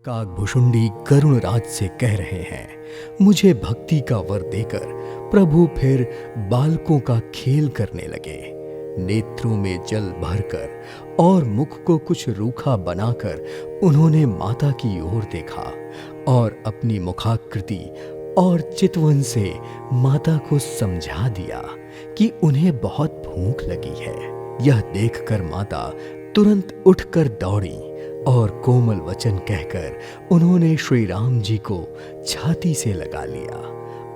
काकभुशुंडी गरुण राज से कह रहे हैं, मुझे भक्ति का वर देकर प्रभु फिर बालकों का खेल करने लगे। नेत्रों में जल भरकर और मुख को कुछ रूखा बनाकर उन्होंने माता की ओर देखा और अपनी मुखाकृति और चितवन से माता को समझा दिया कि उन्हें बहुत भूख लगी है। यह देखकर माता तुरंत उठकर दौड़ी और कोमल वचन कहकर उन्होंने श्री राम जी को छाती से लगा लिया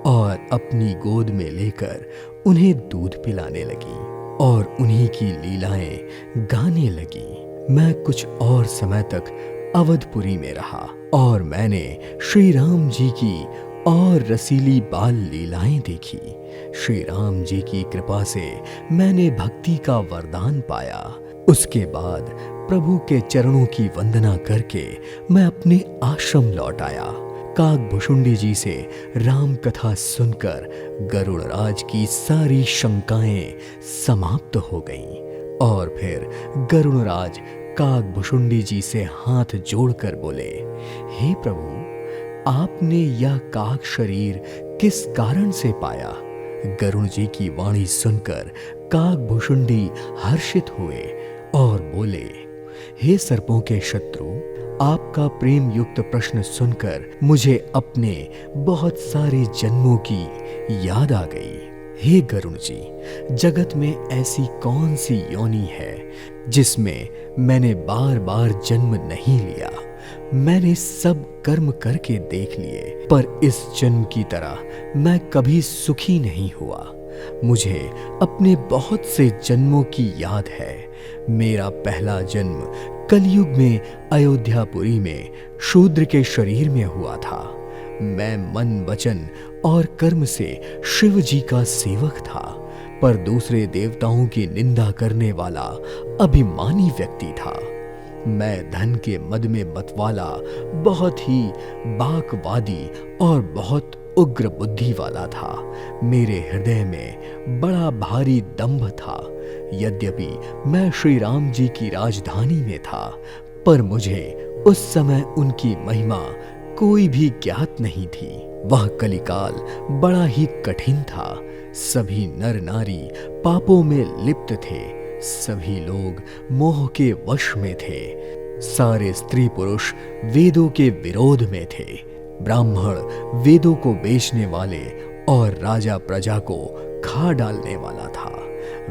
और अपनी गोद में लेकर उन्हें दूध पिलाने लगी और उन्हीं की लीलाएं गाने लगी। मैं कुछ और समय तक अवधपुरी में रहा और मैंने श्री राम जी की और रसीली बाल लीलाएं देखी। श्री राम जी की कृपा से मैंने भक्ति का वरदान पाया। उसके बाद प्रभु के चरणों की वंदना करके मैं अपने आश्रम लौट आया। काकभुशुंडी जी से राम कथा सुनकर गरुड़राज की सारी शंकाएं समाप्त हो गईं और फिर गरुड़राज काकभुशुंडी जी से हाथ जोड़कर बोले, हे प्रभु, आपने यह काक शरीर किस कारण से पाया? गरुड़ जी की वाणी सुनकर काकभुशुंडी हर्षित हुए और बोले, हे सर्पों के शत्रु, आपका प्रेम युक्त प्रश्न सुनकर मुझे अपने बहुत सारे जन्मों की याद आ गई। हे गरुड़ जी, जगत में ऐसी कौन सी योनि है जिसमें मैंने बार बार जन्म नहीं लिया? मैंने सब कर्म करके देख लिए, पर इस जन्म की तरह मैं कभी सुखी नहीं हुआ। मुझे अपने बहुत से जन्मों की याद है। मेरा पहला जन्म कलयुग में अयोध्यापुरी में शूद्र के शरीर में हुआ था। मैं मन वचन और कर्म से शिव जी का सेवक था, पर दूसरे देवताओं की निंदा करने वाला अभिमानी व्यक्ति था। मैं धन के मद में मतवाला, बहुत ही बाकवादी और बहुत उग्र बुद्धि वाला था। मेरे हृदय में बड़ा भारी दंभ था। यद्यपि मैं श्री राम जी की राजधानी में था, पर मुझे उस समय उनकी महिमा कोई भी ज्ञात नहीं थी। वह कलिकाल बड़ा ही कठिन था। सभी नर नारी पापों में लिप्त थे। सभी लोग मोह के वश में थे। सारे स्त्री पुरुष वेदों के विरोध में थे। ब्राह्मण वेदों को बेचने वाले और राजा प्रजा को खा डालने वाला था।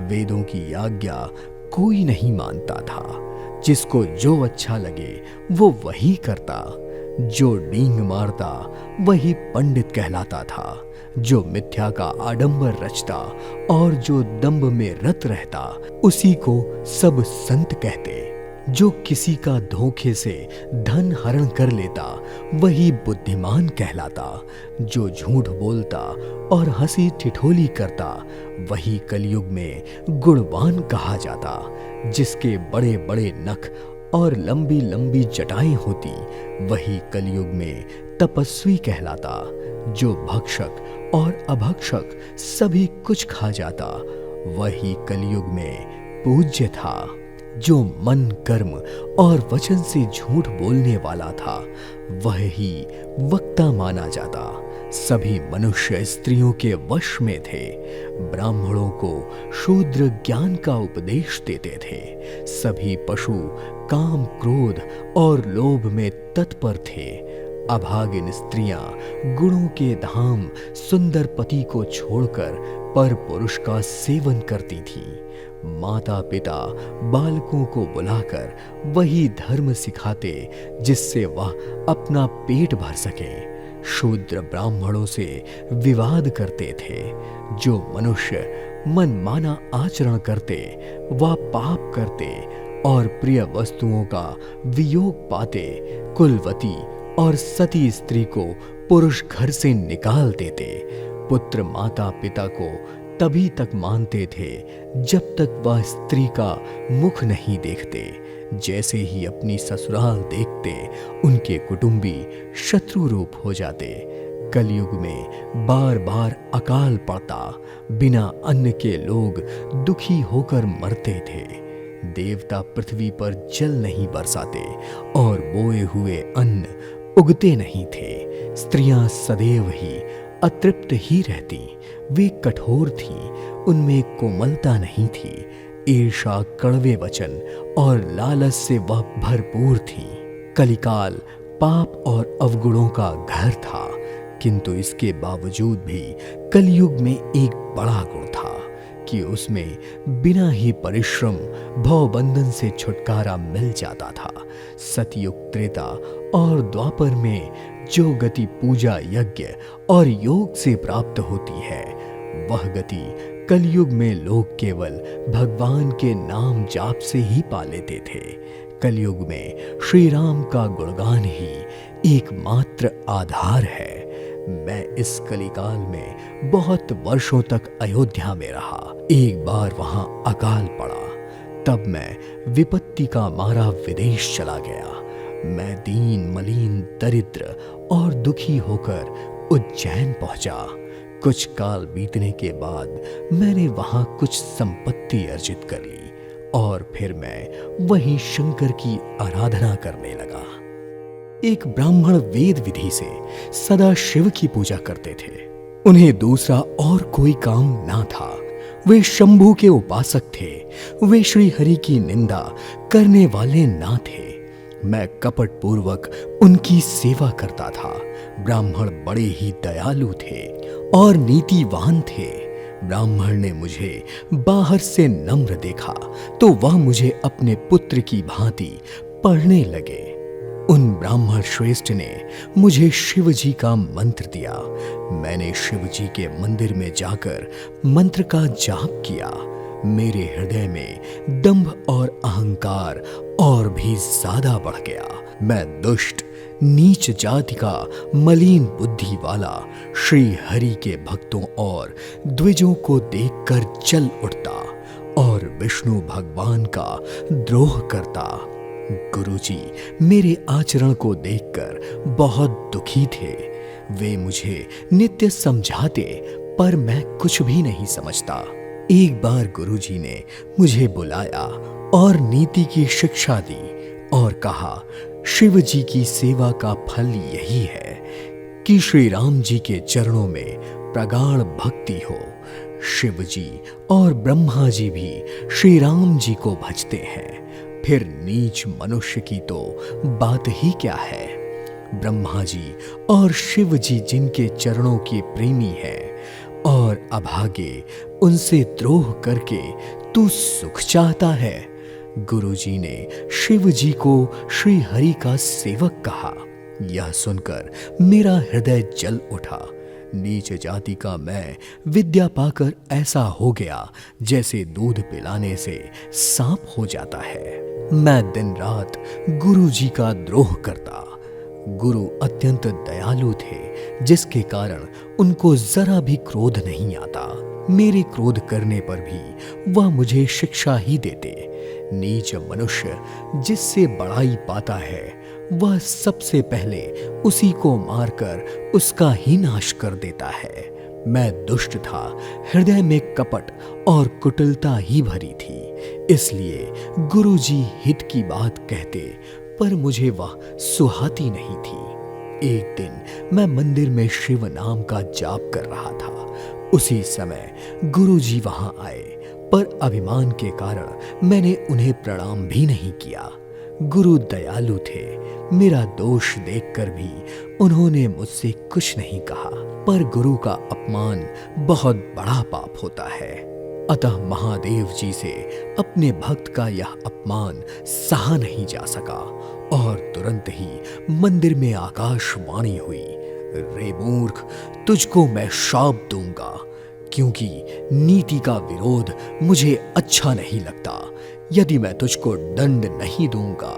वेदों की आज्ञा कोई नहीं मानता था। जिसको जो अच्छा लगे वो वही करता। जो डींग मारता वही पंडित कहलाता था। जो मिथ्या का आडंबर रचता और जो दंभ में रत रहता, उसी को सब संत कहते। जो किसी का धोखे से धन हरण कर लेता, वही बुद्धिमान कहलाता। जो झूठ बोलता और हंसी ठिठोली करता, वही कलयुग में गुणवान कहा जाता। जिसके बड़े बड़े नख और लंबी लंबी जटाएं होती, वही कलयुग में तपस्वी कहलाता। जो भक्षक और अभक्षक सभी कुछ खा जाता, वही कलयुग में पूज्य था। जो मन कर्म और वचन से झूठ बोलने वाला था, वह ही वक्ता माना जाता। सभी मनुष्य स्त्रियों के वश में थे। ब्राह्मणों को शूद्र ज्ञान का उपदेश देते थे। सभी पशु काम, क्रोध और लोभ में तत्पर थे। अभागिन स्त्रियां गुणों के धाम सुंदर पति को छोड़कर पर पुरुष का सेवन करती थीं। माता पिता बालकों को बुलाकर वही धर्म सिखाते जिससे वह अपना पेट भर सके। शूद्र ब्राह्मणों से विवाद करते थे। जो मनुष्य मनमाना आचरण करते, वह पाप करते और प्रिय वस्तुओं का वियोग पाते। कुलवती और सती स्त्री को पुरुष घर से निकाल देते। पुत्र माता पिता को तभी तक मानते थे जब तक वह स्त्री का मुख नहीं देखते। जैसे ही अपनी ससुराल देखते, उनके कुटुंबी शत्रु रूप हो जाते। कलयुग में बार बार अकाल पड़ता। बिना अन्न के लोग दुखी होकर मरते थे। देवता पृथ्वी पर जल नहीं बरसाते और बोए हुए अन्न उगते नहीं थे। स्त्रियां सदैव ही अतृप्त ही रहती। वे कठोर थीं, उनमें कोमलता नहीं थी। ईर्षा, कड़वे वचन और लालच से वह भरपूर थी। कलिकाल पाप और अवगुणों का घर था, किंतु इसके बावजूद भी कलयुग में एक बड़ा गुण था कि उसमें बिना ही परिश्रम भवबंधन से छुटकारा मिल जाता था। सतयुग, त्रेता और द्वापर में जो गति पूजा, यज्ञ और योग से प्राप्त होती है, वह गति कलयुग में लोग केवल भगवान के नाम जाप से ही पा लेते थे। कलयुग में श्री राम का गुणगान ही एकमात्र आधार है। मैं इस कलिकाल में बहुत वर्षों तक अयोध्या में रहा। एक बार वहां अकाल पड़ा, तब मैं विपत्ति का मारा विदेश चला गया। मैं दीन, मलिन, दरिद्र और दुखी होकर उज्जैन पहुंचा। कुछ काल बीतने के बाद मैंने वहां कुछ संपत्ति अर्जित कर ली और फिर मैं वहीं शंकर की आराधना करने लगा। एक ब्राह्मण वेद विधि से सदा शिव की पूजा करते थे। उन्हें दूसरा और कोई काम ना था। वे शंभु के उपासक थे। वे श्री हरि की निंदा करने वाले ना थे। मैं कपट पूर्वक उनकी सेवा करता था। ब्राह्मण बड़े ही दयालु थे और नीतिवान थे। ब्राह्मण ने मुझे बाहर से नम्र देखा तो वह मुझे अपने पुत्र की भांति पढ़ने लगे। उन ब्राह्मण श्रेष्ठ ने मुझे शिव जी का मंत्र दिया। मैंने शिव जी के मंदिर में जाकर मंत्र का जाप किया। मेरे हृदय में दंभ और अहंकार और भी ज्यादा बढ़ गया। मैं दुष्ट, नीच जाति का, मलिन बुद्धि वाला श्री हरि के भक्तों और द्विजों को देखकर जल उठता और विष्णु भगवान का द्रोह करता। गुरुजी मेरे आचरण को देखकर बहुत दुखी थे। वे मुझे नित्य समझाते, पर मैं कुछ भी नहीं समझता। एक बार गुरुजी ने मुझे बुलाया और नीति की शिक्षा दी और कहा, शिव जी की सेवा का फल यही है कि श्री राम जी के चरणों में प्रगाढ़ भक्ति हो। शिव जी और ब्रह्मा जी भी श्री राम जी को भजते हैं, फिर नीच मनुष्य की तो बात ही क्या है। ब्रह्मा जी और शिव जी जिनके चरणों के प्रेमी हैं और अभागे उनसे द्रोह करके तू सुख चाहता है। गुरुजी ने शिव जी को श्री हरि का सेवक कहा। यह सुनकर मेरा हृदय जल उठा। नीच जाति का मैं विद्या पाकर ऐसा हो गया जैसे दूध पिलाने से सांप हो जाता है। मैं दिन रात गुरु जी का द्रोह करता। गुरु अत्यंत दयालु थे, जिसके कारण उनको जरा भी क्रोध नहीं आता। मेरे क्रोध करने पर भी वह मुझे शिक्षा ही देते। नीच मनुष्य जिससे बड़ाई पाता है, वह सबसे पहले उसी को मारकर उसका ही नाश कर देता है। मैं दुष्ट था, हृदय में कपट और कुटिलता ही भरी थी। इसलिए गुरुजी हित की बात कहते, पर मुझे वह सुहाती नहीं थी। एक दिन मैं मंदिर में शिव नाम का जाप कर रहा था। उसी समय गुरुजी वहां आए, पर अभिमान के कारण मैंने उन्हें प्रणाम भी नहीं किया। गुरु दयालु थे। मेरा दोष देखकर भी उन्होंने मुझसे कुछ नहीं कहा, पर गुरु का अपमान बहुत बड़ा पाप होता है। अतः महादेव जी से अपने भक्त का यह अपमान सहा नहीं जा सका और तुरंत ही मंदिर में आकाशवाणी हुई, रे मूर्ख, तुझको मैं शाप दूंगा, क्योंकि नीति का विरोध मुझे अच्छा नहीं लगता। यदि मैं तुझको दंड नहीं दूंगा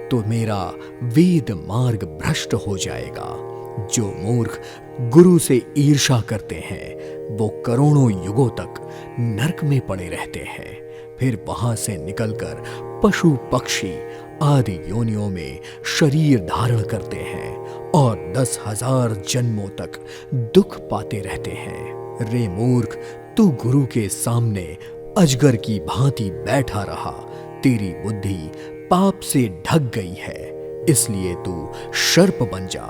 तो मेरा वेद मार्ग भ्रष्ट हो जाएगा। जो मूर्ख गुरु से ईर्षा करते हैं वो करोड़ों युगों तक नरक में पड़े रहते हैं, फिर वहां से निकलकर पशु पक्षी आदि योनियों में शरीर धारण करते हैं और 10,000 जन्मों तक दुख पाते रहते हैं। रे मूर्ख, तू गुरु के सामने अजगर की भांति बैठा रहा, तेरी बुद्धि पाप से ढक गई है, इसलिए तू सर्प बन जा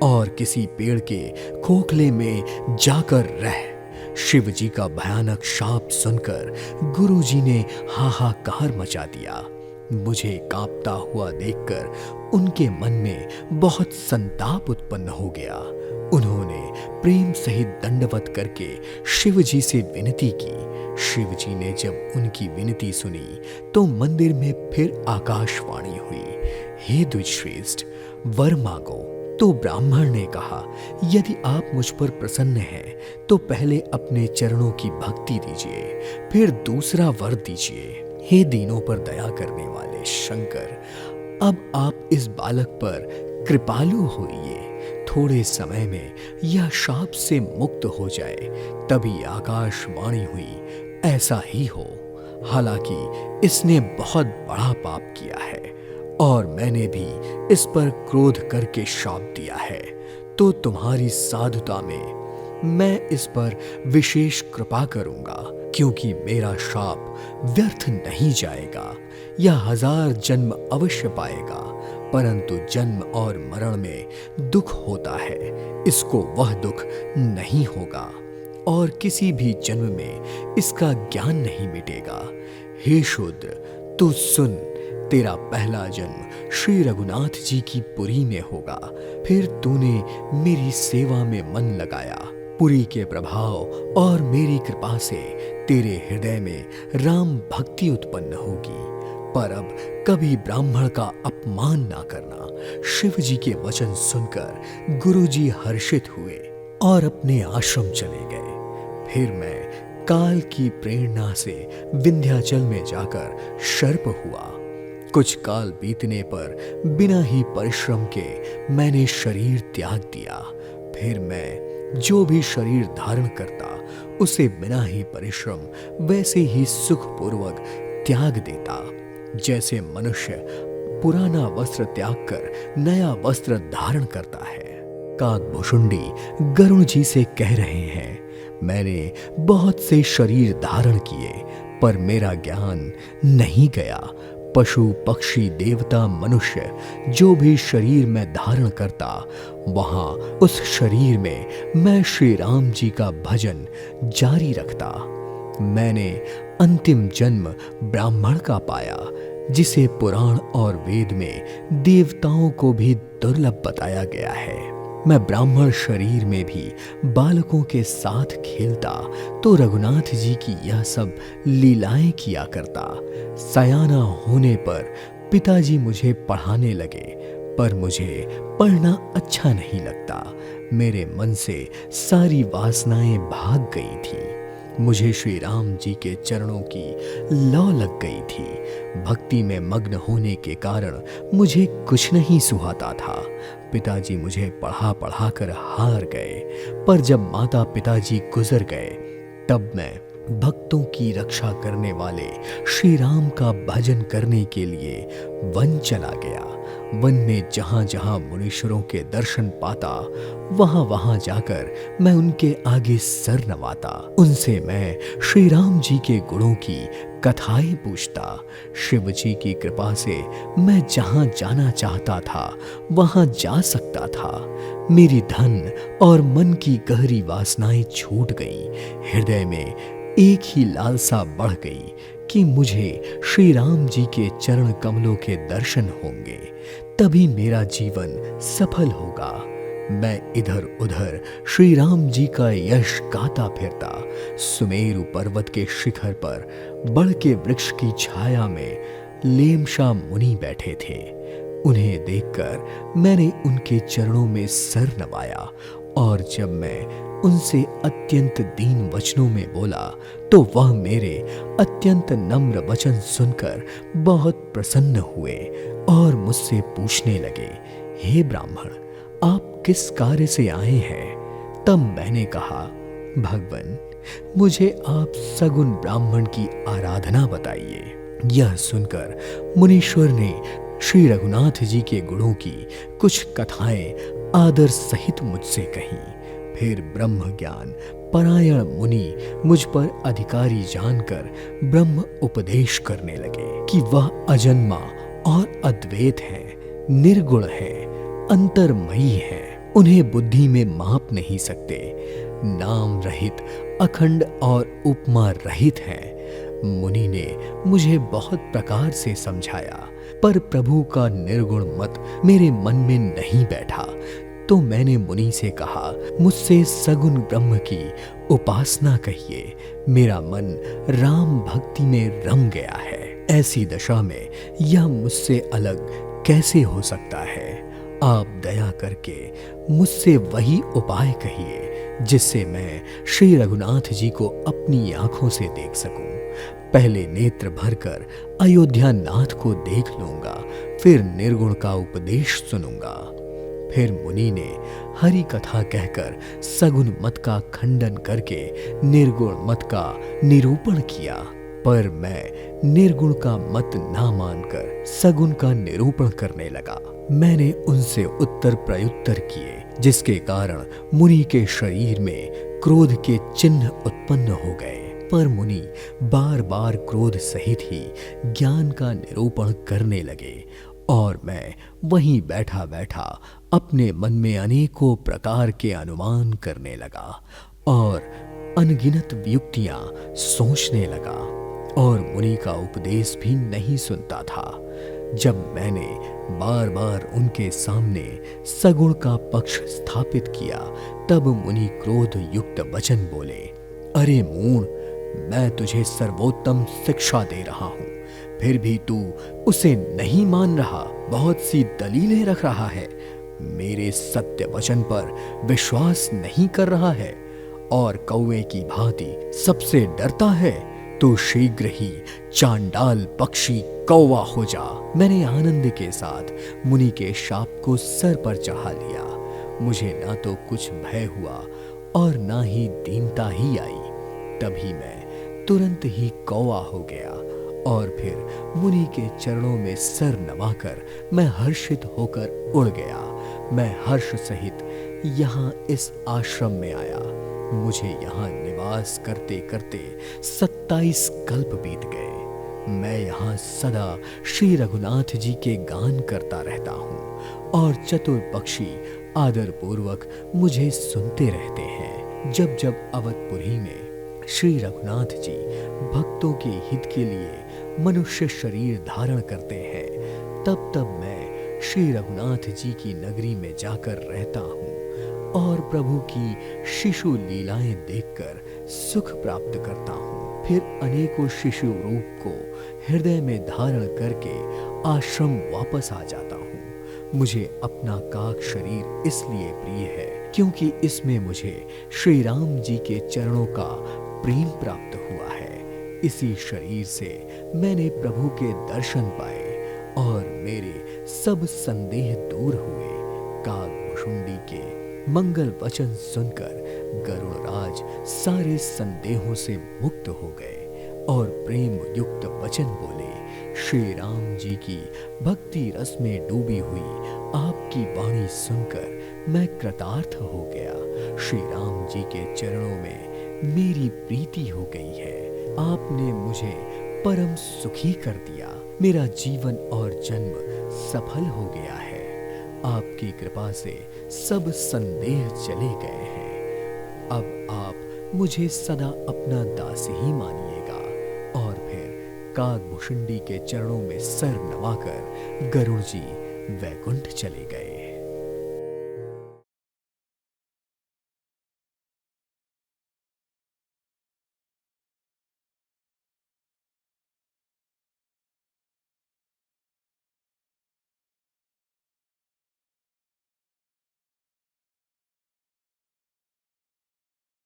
और किसी पेड़ के खोखले में जाकर रह। शिव जी का भयानक शाप सुनकर गुरुजी ने हाहाकार मचा दिया। मुझे कांपता हुआ देखकर उनके मन में बहुत संताप उत्पन्न हो गया। उन्होंने प्रेम सहित दंडवत करके शिव जी से विनती की। शिव जी ने जब उनकी विनती सुनी तो मंदिर में फिर आकाशवाणी हुई, हे द्विजश्रेष्ठ, वर मांगो। तो ब्राह्मण ने कहा, यदि आप मुझ पर प्रसन्न हैं तो पहले अपने चरणों की भक्ति दीजिए, फिर दूसरा वर दीजिए। हे दीनों पर दया करने वाले शंकर, अब आप इस बालक पर कृपालु होइए। थोड़े समय में यह शाप से मुक्त हो जाए। तभी आकाशवाणी हुई, ऐसा ही हो। हालांकि इसने बहुत बड़ा पाप किया है और मैंने भी इस पर क्रोध करके शाप दिया है, तो तुम्हारी साधुता में मैं इस पर विशेष कृपा करूंगा, क्योंकि मेरा शाप व्यर्थ नहीं जाएगा। यह 1000 जन्म अवश्य पाएगा, परंतु जन्म और मरण में दुख होता है, इसको वह दुख नहीं होगा और किसी भी जन्म में इसका ज्ञान नहीं मिटेगा। हे शूद्र, तू सुन, तेरा पहला जन्म श्री रघुनाथ जी की पुरी में होगा। फिर तूने मेरी सेवा में मन लगाया। पुरी के प्रभाव और मेरी कृपा से तेरे हृदय में राम भक्ति उत्पन्न होगी। पर अब कभी ब्राह्मण का अपमान ना करना। शिव जी के वचन सुनकर गुरुजी हर्षित हुए और अपने आश्रम चले गए। फिर मैं काल की प्रेरणा से विंध्याचल में जाकर सर्प हुआ। कुछ काल बीतने पर बिना ही परिश्रम के मैंने शरीर त्याग दिया। फिर मैं जो भी शरीर धारण करता उसे बिना ही परिश्रम वैसे ही सुखपूर्वक त्याग देता, जैसे मनुष्य पुराना वस्त्र त्याग कर नया वस्त्र धारण करता है। काकभुशुंडी गरुण जी से कह रहे हैं, मैंने बहुत से शरीर धारण किए पर मेरा ज्ञान नहीं गया। पशु पक्षी देवता मनुष्य जो भी शरीर में धारण करता, वहां उस शरीर में मैं श्री राम जी का भजन जारी रखता। मैंने अंतिम जन्म ब्राह्मण का पाया, जिसे पुराण और वेद में देवताओं को भी दुर्लभ बताया गया है। मैं ब्राह्मण शरीर में भी बालकों के साथ खेलता तो रघुनाथ जी की यह सब लीलाएं किया करता। सयाना होने पर पिताजी मुझे पढ़ाने लगे, पर मुझे पढ़ना अच्छा नहीं लगता। मेरे मन से सारी वासनाएं भाग गई थी। मुझे श्री राम जी के चरणों की लौ लग गई थी। भक्ति में मग्न होने के कारण मुझे कुछ नहीं सुहाता था। पिताजी मुझे पढ़ा पढ़ा कर हार गए, पर जब माता पिताजी गुजर गए तब मैं भक्तों की रक्षा करने वाले श्री राम का भजन करने के लिए वन चला गया। वन में जहां जहां मुनीश्वरों के दर्शन पाता, वहां वहां जाकर मैं उनके आगे सर नवाता। उनसे मैं श्री राम जी के गुणों की कथाएं पूछता। शिव जी की कृपा से मैं जहां जाना चाहता था वहां जा सकता था। मेरी धन और मन की गहरी वासनाएं छूट गई। हृदय में एक ही लालसा बढ़ गई कि मुझे श्री राम जी के चरण कमलों के दर्शन होंगे, तभी मेरा जीवन सफल होगा। मैं इधर उधर श्री राम जी का यश गाता फिरता। सुमेरु पर्वत के शिखर पर बड़ के वृक्ष की छाया में लेमशा मुनि बैठे थे। उन्हें देखकर मैंने उनके चरणों में सर नवाया और जब मैं उनसे अत्यंत दीन वचनों में बोला तो वह मेरे अत्यंत नम्र वचन सुनकर बहुत प्रसन्न हुए और मुझसे पूछने लगे, हे ब्राह्मण, आप किस कार्य से आए हैं? तब मैंने कहा, भगवन, मुझे आप सगुन ब्राह्मण की आराधना बताइए। यह सुनकर मुनीश्वर ने श्री रघुनाथ जी के गुणों की कुछ कथाएं आदर सहित मुझसे कहीं। फिर ब्रह्म ज्ञान परायण मुनि मुझ पर अधिकारी जानकर ब्रह्म उपदेश करने लगे कि वह अजन्मा और अद्वैत है, निर्गुण है, अंतर्मयी है, उन्हें बुद्धि में माप नहीं सकते, नाम रहित, अखंड और उपमा रहित है। मुनि ने मुझे बहुत प्रकार से समझाया, पर प्रभु का निर्गुण मत मेरे मन में नहीं बैठा। तो मैंने मुनि से कहा, मुझसे सगुण ब्रह्म की उपासना कहिए, मेरा मन राम भक्ति में रम गया है। ऐसी दशा में यह मुझसे अलग कैसे हो सकता है? आप दया करके मुझसे वही उपाय कहिए जिससे मैं श्री रघुनाथ जी को अपनी आंखों से देख सकूं। पहले नेत्र भरकर अयोध्या नाथ को देख लूंगा, फिर निर्गुण का उपदेश सुनूंगा। फिर मुनि ने हरि कथा कहकर सगुण मत का खंडन करके निर्गुण मत का निरूपण किया, पर मैं निर्गुण का मत ना मानकर सगुण का निरूपण करने लगा। मैंने उनसे उत्तर प्रत्युत्तर किए, जिसके कारण मुनि के शरीर में क्रोध के चिन्ह उत्पन्न हो गए। पर मुनि बार बार क्रोध सहित ही ज्ञान का निरूपण करने लगे और मैं वहीं बैठा बैठा अपने मन में अनेकों प्रकार के अनुमान करने लगा और अनगिनत युक्तियां सोचने लगा और मुनि का उपदेश भी नहीं सुनता था। जब मैंने बार बार उनके सामने सगुण का पक्ष स्थापित किया, तब मुनि क्रोध युक्त वचन बोले, अरे मूढ़, मैं तुझे सर्वोत्तम शिक्षा दे रहा हूं, फिर भी तू उसे नहीं मान रहा, बहुत सी दलीलें रख रहा है, मेरे सत्य वचन पर विश्वास नहीं कर रहा है और कौवे की भांति सबसे डरता है, तो शीघ्र ही चांडाल पक्षी कौवा हो जा। मैंने आनंद के साथ मुनि के शाप को सर पर चढ़ा लिया। मुझे ना तो कुछ भय हुआ और ना ही दीनता ही आई। तभी मैं तुरंत ही कौवा हो गया और फिर मुनि के चरणों में सर नवाकर मैं हर्षित होकर उड़ गया। मैं हर्ष सहित यहाँ इस आश्रम में आया। मुझे यहाँ निवास करते करते 27 कल्प बीत गए। मैं यहाँ सदा श्री रघुनाथ जी के गान करता रहता हूँ और चतुर पक्षी आदर पूर्वक मुझे सुनते रहते हैं। जब जब अवधपुरी में श्री रघुनाथ जी भक्तों के हित के लिए मनुष्य शरीर धारण करते हैं, तब तब मैं श्री रघुनाथ जी की नगरी में जाकर रहता हूँ और प्रभु की शिशु लीलाएं देखकर सुख प्राप्त करता हूँ। फिर अनेकों शिशु रूप को हृदय में धारण करके आश्रम वापस आ जाता हूँ। मुझे अपना काक शरीर इसलिए प्रिय है क्योंकि इसमें मुझे श्री राम जी के चरणों का प्रेम प्राप्त हुआ है। इसी शरीर से मैंने प्रभु के दर्शन पाए और मेरे सब संदेह दूर हुए। काकभुशुंडी के मंगल वचन सुनकर गरुड़राज सारे संदेहों से मुक्त हो गए और प्रेम युक्त वचन बोले। श्री राम जी की भक्ति रस में डूबी हुई आपकी वाणी सुनकर मैं कृतार्थ हो गया। श्री राम जी के चरणों में मेरी प्रीति हो गई है। आपने मुझे परम सुखी कर दिया। मेरा जीवन और जन्म सफल हो गया है। आपकी कृपा से सब संदेह चले गए हैं। अब आप मुझे सदा अपना दास ही मानिएगा। और फिर काकभुशुंडी के चरणों में सर नवाकर गरुड़ जी वैकुंठ चले गए।